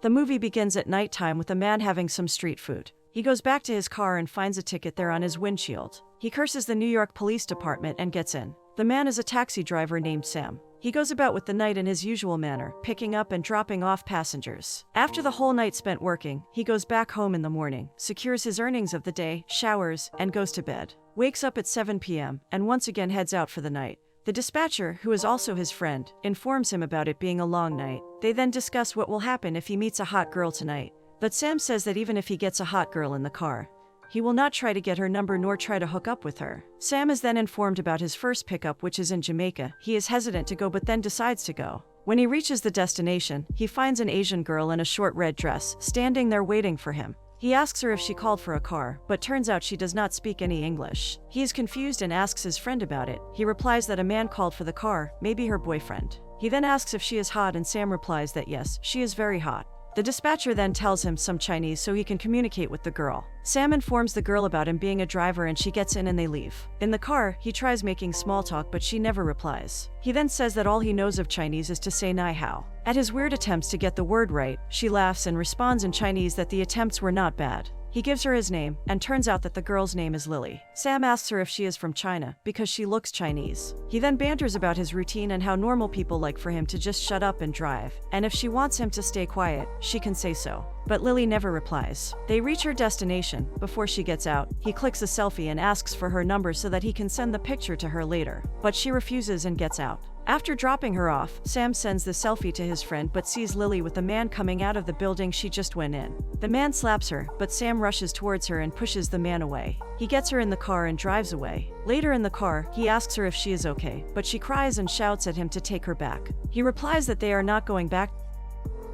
The movie begins at nighttime with a man having some street food. He goes back to his car and finds a ticket there on his windshield. He curses the New York Police Department and gets in. The man is a taxi driver named Sam. He goes about with the night in his usual manner, picking up and dropping off passengers. After the whole night spent working, he goes back home in the morning, secures his earnings of the day, showers, and goes to bed. Wakes up at 7 p.m. and once again heads out for the night. The dispatcher, who is also his friend, informs him about it being a long night. They then discuss what will happen if he meets a hot girl tonight. But Sam says that even if he gets a hot girl in the car, he will not try to get her number nor try to hook up with her. Sam is then informed about his first pickup, which is in Jamaica. He is hesitant to go but then decides to go. When he reaches the destination, he finds an Asian girl in a short red dress, standing there waiting for him. He asks her if she called for a car, but turns out she does not speak any English. He is confused and asks his friend about it. He replies that a man called for the car, maybe her boyfriend. He then asks if she is hot and Sam replies that yes, she is very hot. The dispatcher then tells him some Chinese so he can communicate with the girl. Sam informs the girl about him being a driver and she gets in and they leave. In the car, he tries making small talk but she never replies. He then says that all he knows of Chinese is to say ni hao. At his weird attempts to get the word right, she laughs and responds in Chinese that the attempts were not bad. He gives her his name, and turns out that the girl's name is Lily. Sam asks her if she is from China, because she looks Chinese. He then banters about his routine and how normal people like for him to just shut up and drive, and if she wants him to stay quiet, she can say so. But Lily never replies. They reach her destination. Before she gets out, he clicks a selfie and asks for her number so that he can send the picture to her later. But she refuses and gets out. After dropping her off, Sam sends the selfie to his friend but sees Lily with a man coming out of the building she just went in. The man slaps her, but Sam rushes towards her and pushes the man away. He gets her in the car and drives away. Later in the car, he asks her if she is okay, but she cries and shouts at him to take her back. He replies that they are not going back,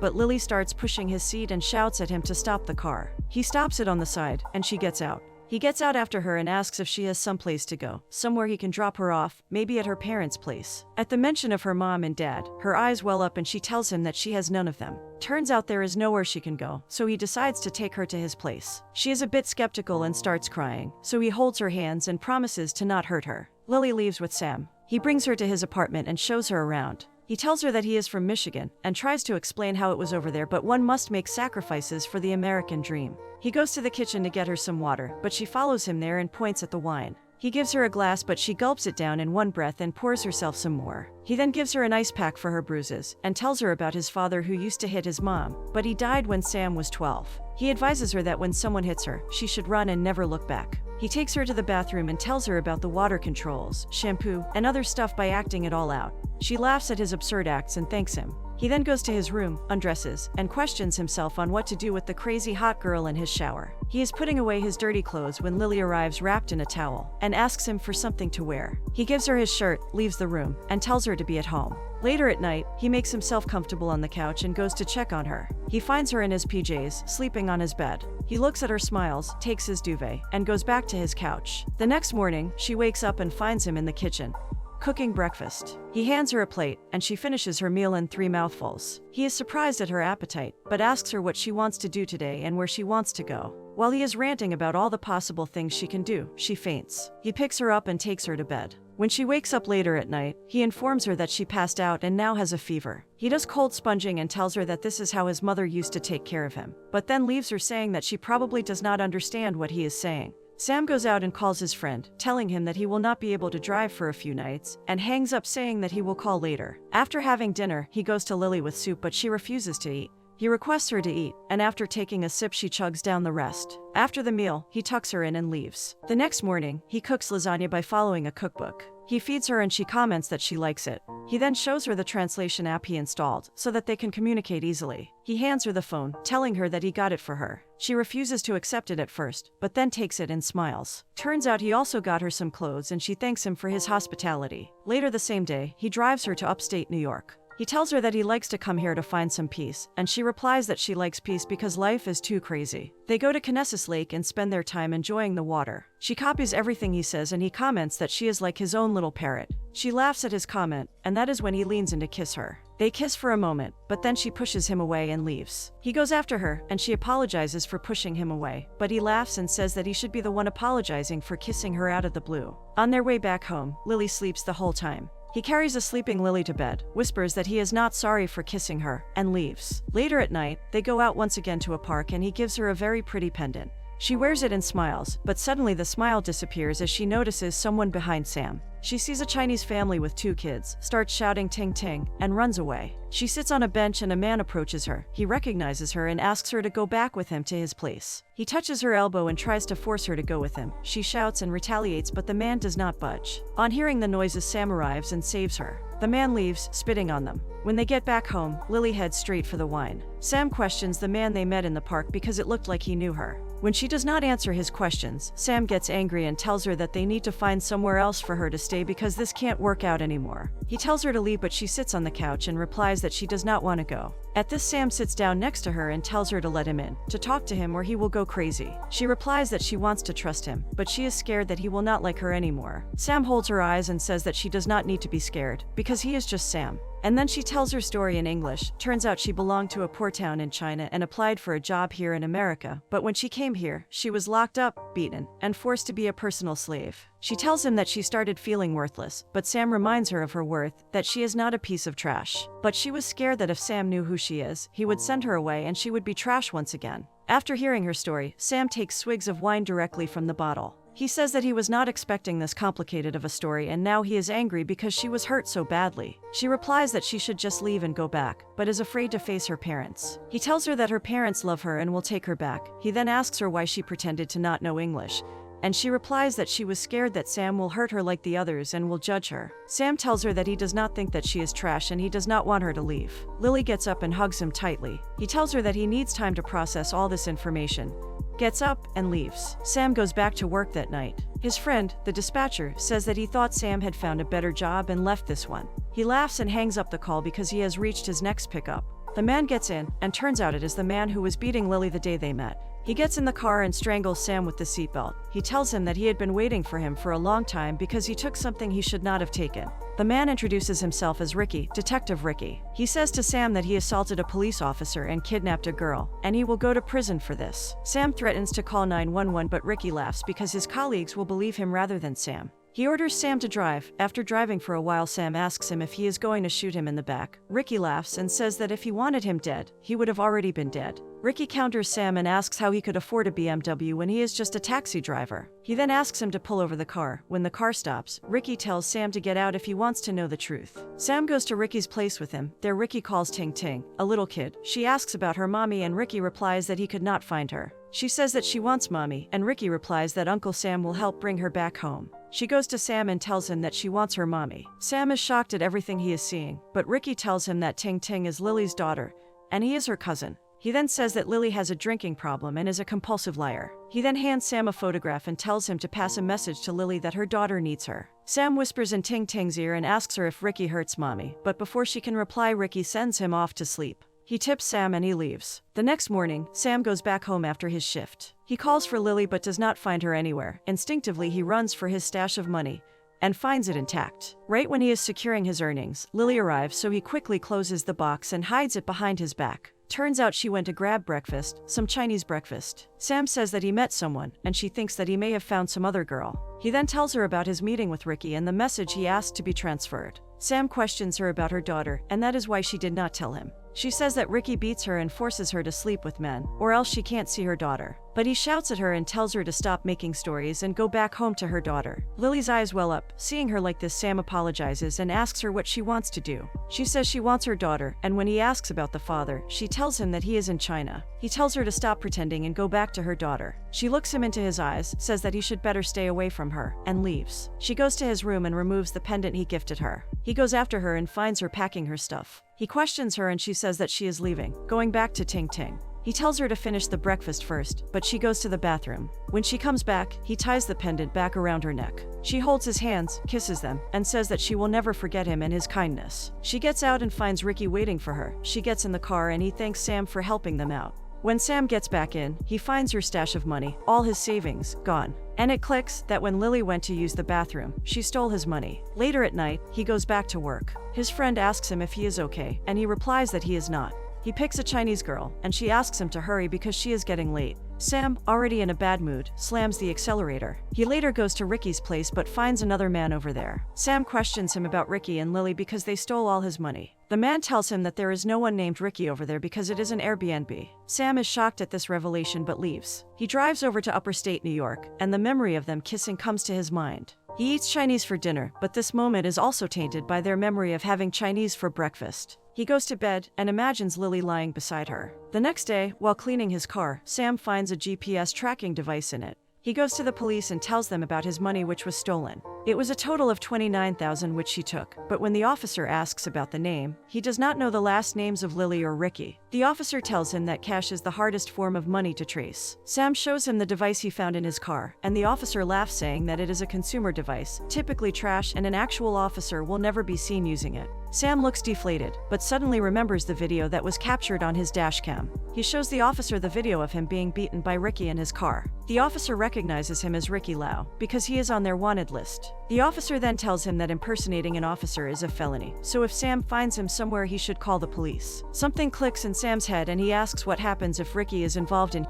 but Lily starts pushing his seat and shouts at him to stop the car. He stops it on the side, and she gets out. He gets out after her and asks if she has someplace to go, somewhere he can drop her off, maybe at her parents' place. At the mention of her mom and dad, her eyes well up and she tells him that she has none of them. Turns out there is nowhere she can go, so he decides to take her to his place. She is a bit skeptical and starts crying, so he holds her hands and promises to not hurt her. Lily leaves with Sam. He brings her to his apartment and shows her around. He tells her that he is from Michigan and tries to explain how it was over there, but one must make sacrifices for the American dream. He goes to the kitchen to get her some water, but she follows him there and points at the wine. He gives her a glass but she gulps it down in one breath and pours herself some more. He then gives her an ice pack for her bruises and tells her about his father who used to hit his mom, but he died when Sam was 12. He advises her that when someone hits her, she should run and never look back. He takes her to the bathroom and tells her about the water controls, shampoo, and other stuff by acting it all out. She laughs at his absurd acts and thanks him. He then goes to his room, undresses, and questions himself on what to do with the crazy hot girl in his shower. He is putting away his dirty clothes when Lily arrives wrapped in a towel and asks him for something to wear. He gives her his shirt, leaves the room, and tells her to be at home. Later at night, he makes himself comfortable on the couch and goes to check on her. He finds her in his PJs, sleeping on his bed. He looks at her, smiles, takes his duvet, and goes back to his couch. The next morning, she wakes up and finds him in the kitchen, cooking breakfast. He hands her a plate, and she finishes her meal in 3 mouthfuls. He is surprised at her appetite, but asks her what she wants to do today and where she wants to go. While he is ranting about all the possible things she can do, she faints. He picks her up and takes her to bed. When she wakes up later at night, he informs her that she passed out and now has a fever. He does cold sponging and tells her that this is how his mother used to take care of him, but then leaves her saying that she probably does not understand what he is saying. Sam goes out and calls his friend, telling him that he will not be able to drive for a few nights, and hangs up saying that he will call later. After having dinner, he goes to Lily with soup but she refuses to eat. He requests her to eat, and after taking a sip she chugs down the rest. After the meal, he tucks her in and leaves. The next morning, he cooks lasagna by following a cookbook. He feeds her and she comments that she likes it. He then shows her the translation app he installed so that they can communicate easily. He hands her the phone, telling her that he got it for her. She refuses to accept it at first, but then takes it and smiles. Turns out he also got her some clothes and she thanks him for his hospitality. Later the same day, he drives her to upstate New York. He tells her that he likes to come here to find some peace, and she replies that she likes peace because life is too crazy. They go to Conesus Lake and spend their time enjoying the water. She copies everything he says and he comments that she is like his own little parrot. She laughs at his comment, and that is when he leans in to kiss her. They kiss for a moment, but then she pushes him away and leaves. He goes after her, and she apologizes for pushing him away, but he laughs and says that he should be the one apologizing for kissing her out of the blue. On their way back home, Lily sleeps the whole time. He carries a sleeping Lily to bed, whispers that he is not sorry for kissing her, and leaves. Later at night, they go out once again to a park and he gives her a very pretty pendant. She wears it and smiles, but suddenly the smile disappears as she notices someone behind Sam. She sees a Chinese family with 2 kids, starts shouting ting ting, and runs away. She sits on a bench and a man approaches her. He recognizes her and asks her to go back with him to his place. He touches her elbow and tries to force her to go with him. She shouts and retaliates, but the man does not budge. On hearing the noises, Sam arrives and saves her. The man leaves, spitting on them. When they get back home, Lily heads straight for the wine. Sam questions the man they met in the park because it looked like he knew her. When she does not answer his questions, Sam gets angry and tells her that they need to find somewhere else for her to stay because this can't work out anymore. He tells her to leave, but she sits on the couch and replies that she does not want to go. At this, Sam sits down next to her and tells her to let him in, to talk to him or he will go crazy. She replies that she wants to trust him, but she is scared that he will not like her anymore. Sam holds her eyes and says that she does not need to be scared, because he is just Sam. And then she tells her story in English. Turns out she belonged to a poor town in China and applied for a job here in America, but when she came here, she was locked up, beaten, and forced to be a personal slave. She tells him that she started feeling worthless, but Sam reminds her of her worth, that she is not a piece of trash. But she was scared that if Sam knew who she is, he would send her away and she would be trash once again. After hearing her story, Sam takes swigs of wine directly from the bottle. He says that he was not expecting this complicated of a story and now he is angry because she was hurt so badly. She replies that she should just leave and go back, but is afraid to face her parents. He tells her that her parents love her and will take her back. He then asks her why she pretended to not know English, and she replies that she was scared that Sam will hurt her like the others and will judge her. Sam tells her that he does not think that she is trash and he does not want her to leave. Lily gets up and hugs him tightly. He tells her that he needs time to process all this information, gets up, and leaves. Sam goes back to work that night. His friend, the dispatcher, says that he thought Sam had found a better job and left this one. He laughs and hangs up the call because he has reached his next pickup. The man gets in, and turns out it is the man who was beating Lily the day they met. He gets in the car and strangles Sam with the seatbelt. He tells him that he had been waiting for him for a long time because he took something he should not have taken. The man introduces himself as Ricky, Detective Ricky. He says to Sam that he assaulted a police officer and kidnapped a girl, and he will go to prison for this. Sam threatens to call 911, but Ricky laughs because his colleagues will believe him rather than Sam. He orders Sam to drive. After driving for a while, Sam asks him if he is going to shoot him in the back. Ricky laughs and says that if he wanted him dead, he would have already been dead. Ricky counters Sam and asks how he could afford a BMW when he is just a taxi driver. He then asks him to pull over the car. When the car stops, Ricky tells Sam to get out if he wants to know the truth. Sam goes to Ricky's place with him. There Ricky calls Ting Ting, a little kid. She asks about her mommy and Ricky replies that he could not find her. She says that she wants mommy, and Ricky replies that Uncle Sam will help bring her back home. She goes to Sam and tells him that she wants her mommy. Sam is shocked at everything he is seeing, but Ricky tells him that Ting Ting is Lily's daughter, and he is her cousin. He then says that Lily has a drinking problem and is a compulsive liar. He then hands Sam a photograph and tells him to pass a message to Lily that her daughter needs her. Sam whispers in Ting Ting's ear and asks her if Ricky hurts mommy, but before she can reply, Ricky sends him off to sleep. He tips Sam and he leaves. The next morning, Sam goes back home after his shift. He calls for Lily but does not find her anywhere. Instinctively, he runs for his stash of money and finds it intact. Right when he is securing his earnings, Lily arrives, so he quickly closes the box and hides it behind his back. Turns out she went to grab breakfast, some Chinese breakfast. Sam says that he met someone, and she thinks that he may have found some other girl. He then tells her about his meeting with Ricky and the message he asked to be transferred. Sam questions her about her daughter, and that is why she did not tell him. She says that Ricky beats her and forces her to sleep with men, or else she can't see her daughter. But he shouts at her and tells her to stop making stories and go back home to her daughter. Lily's eyes well up. Seeing her like this, Sam apologizes and asks her what she wants to do. She says she wants her daughter, and when he asks about the father, she tells him that he is in China. He tells her to stop pretending and go back to her daughter. She looks him into his eyes, says that he should better stay away from her, and leaves. She goes to his room and removes the pendant he gifted her. He goes after her and finds her packing her stuff. He questions her and she says that she is leaving, going back to Ting Ting. He tells her to finish the breakfast first, but she goes to the bathroom. When she comes back, he ties the pendant back around her neck. She holds his hands, kisses them, and says that she will never forget him and his kindness. She gets out and finds Ricky waiting for her. She gets in the car and he thanks Sam for helping them out. When Sam gets back in, he finds her stash of money, all his savings, gone. And it clicks that when Lily went to use the bathroom, she stole his money. Later at night, he goes back to work. His friend asks him if he is okay, and he replies that he is not. He picks a Chinese girl, and she asks him to hurry because she is getting late. Sam, already in a bad mood, slams the accelerator. He later goes to Ricky's place but finds another man over there. Sam questions him about Ricky and Lily because they stole all his money. The man tells him that there is no one named Ricky over there because it is an Airbnb. Sam is shocked at this revelation but leaves. He drives over to upstate New York, and the memory of them kissing comes to his mind. He eats Chinese for dinner, but this moment is also tainted by their memory of having Chinese for breakfast. He goes to bed and imagines Lily lying beside her. The next day, while cleaning his car, Sam finds a GPS tracking device in it. He goes to the police and tells them about his money which was stolen. It was a total of $29,000 which she took, but when the officer asks about the name, he does not know the last names of Lily or Ricky. The officer tells him that cash is the hardest form of money to trace. Sam shows him the device he found in his car, and the officer laughs saying that it is a consumer device, typically trash, and an actual officer will never be seen using it. Sam looks deflated, but suddenly remembers the video that was captured on his dashcam. He shows the officer the video of him being beaten by Ricky in his car. The officer recognizes him as Ricky Lau, because he is on their wanted list. The officer then tells him that impersonating an officer is a felony, so if Sam finds him somewhere he should call the police. Something clicks in Sam's head and he asks what happens if Ricky is involved in.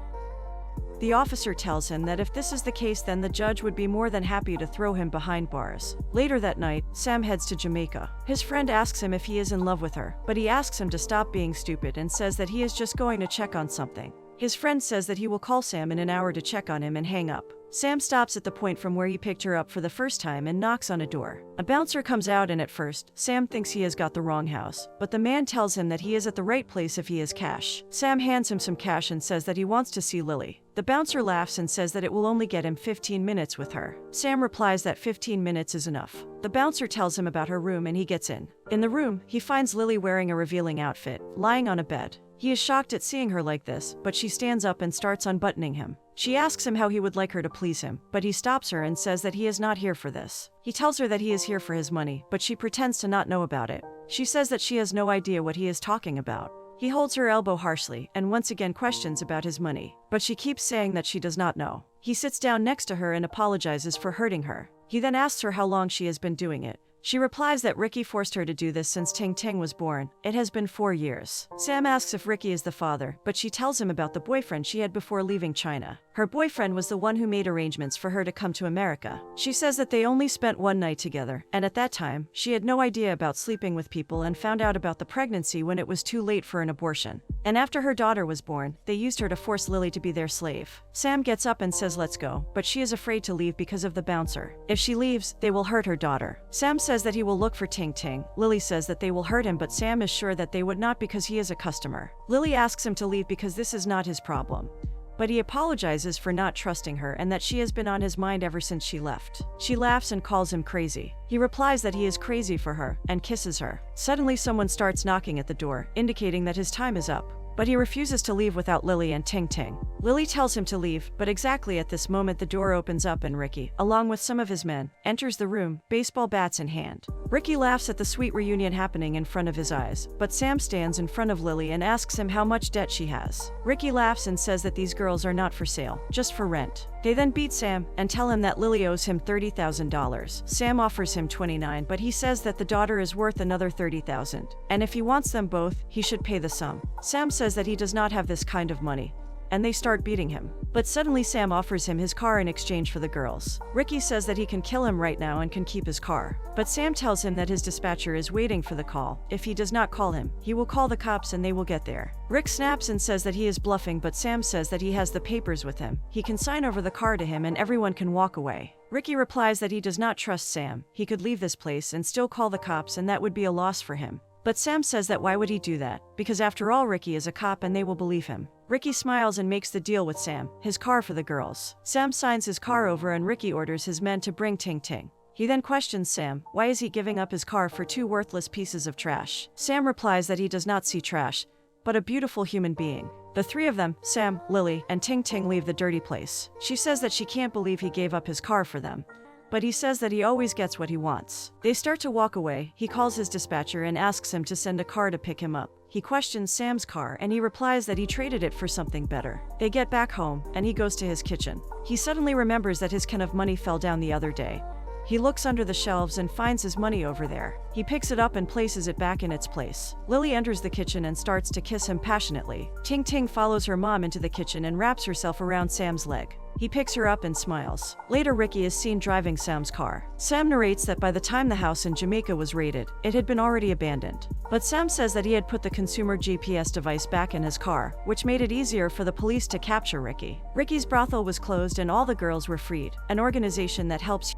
The officer tells him that if this is the case then the judge would be more than happy to throw him behind bars. Later that night, Sam heads to Jamaica. His friend asks him if he is in love with her, but he asks him to stop being stupid and says that he is just going to check on something. His friend says that he will call Sam in an hour to check on him and hang up. Sam stops at the point from where he picked her up for the first time and knocks on a door. A bouncer comes out and at first, Sam thinks he has got the wrong house, but the man tells him that he is at the right place if he has cash. Sam hands him some cash and says that he wants to see Lily. The bouncer laughs and says that it will only get him 15 minutes with her. Sam replies that 15 minutes is enough. The bouncer tells him about her room and he gets in. In the room, he finds Lily wearing a revealing outfit, lying on a bed. He is shocked at seeing her like this, but she stands up and starts unbuttoning him. She asks him how he would like her to please him, but he stops her and says that he is not here for this. He tells her that he is here for his money, but she pretends to not know about it. She says that she has no idea what he is talking about. He holds her elbow harshly and once again questions about his money, but she keeps saying that she does not know. He sits down next to her and apologizes for hurting her. He then asks her how long she has been doing it. She replies that Ricky forced her to do this since Ting Ting was born. It has been 4 years. Sam asks if Ricky is the father, but she tells him about the boyfriend she had before leaving China. Her boyfriend was the one who made arrangements for her to come to America. She says that they only spent one night together, and at that time, she had no idea about sleeping with people and found out about the pregnancy when it was too late for an abortion. And after her daughter was born, they used her to force Lily to be their slave. Sam gets up and says let's go, but she is afraid to leave because of the bouncer. If she leaves, they will hurt her daughter. Sam says that he will look for Ting Ting. Lily says that they will hurt him, but Sam is sure that they would not because he is a customer. Lily asks him to leave because this is not his problem. But he apologizes for not trusting her and that she has been on his mind ever since she left. She laughs and calls him crazy. He replies that he is crazy for her and kisses her. Suddenly someone starts knocking at the door, indicating that his time is up. But he refuses to leave without Lily and Ting Ting. Lily tells him to leave, but exactly at this moment the door opens up and Ricky, along with some of his men, enters the room, baseball bats in hand. Ricky laughs at the sweet reunion happening in front of his eyes, but Sam stands in front of Lily and asks him how much debt she has. Ricky laughs and says that these girls are not for sale, just for rent. They then beat Sam and tell him that Lily owes him $30,000. Sam offers him $29,000, but he says that the daughter is worth another $30,000, and if he wants them both, he should pay the sum. Sam says that he does not have this kind of money, and they start beating him. But suddenly Sam offers him his car in exchange for the girls. Ricky says that he can kill him right now and can keep his car. But Sam tells him that his dispatcher is waiting for the call. If he does not call him, he will call the cops and they will get there. Rick snaps and says that he is bluffing, but Sam says that he has the papers with him. He can sign over the car to him and everyone can walk away. Ricky replies that he does not trust Sam. He could leave this place and still call the cops and that would be a loss for him. But Sam says that why would he do that? Because after all, Ricky is a cop and they will believe him. Ricky smiles and makes the deal with Sam, his car for the girls. Sam signs his car over and Ricky orders his men to bring Ting Ting. He then questions Sam, why is he giving up his car for 2 worthless pieces of trash? Sam replies that he does not see trash, but a beautiful human being. The 3 of them, Sam, Lily, and Ting Ting, leave the dirty place. She says that she can't believe he gave up his car for them, but he says that he always gets what he wants. They start to walk away. He calls his dispatcher and asks him to send a car to pick him up. He questions Sam's car and he replies that he traded it for something better. They get back home and he goes to his kitchen. He suddenly remembers that his can of money fell down the other day, He looks under the shelves and finds his money over there. He picks it up and places it back in its place. Lily enters the kitchen and starts to kiss him passionately. Ting Ting follows her mom into the kitchen and wraps herself around Sam's leg. He picks her up and smiles. Later, Ricky is seen driving Sam's car. Sam narrates that by the time the house in Jamaica was raided, it had been already abandoned. But Sam says that he had put the consumer GPS device back in his car, which made it easier for the police to capture Ricky. Ricky's brothel was closed and all the girls were freed. An organization that helps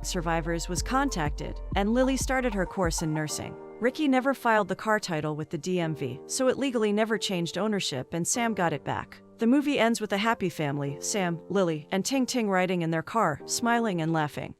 survivors was contacted, and Lily started her course in nursing. Ricky never filed the car title with the DMV, so it legally never changed ownership and Sam got it back. The movie ends with a happy family, Sam, Lily, and Ting Ting riding in their car, smiling and laughing.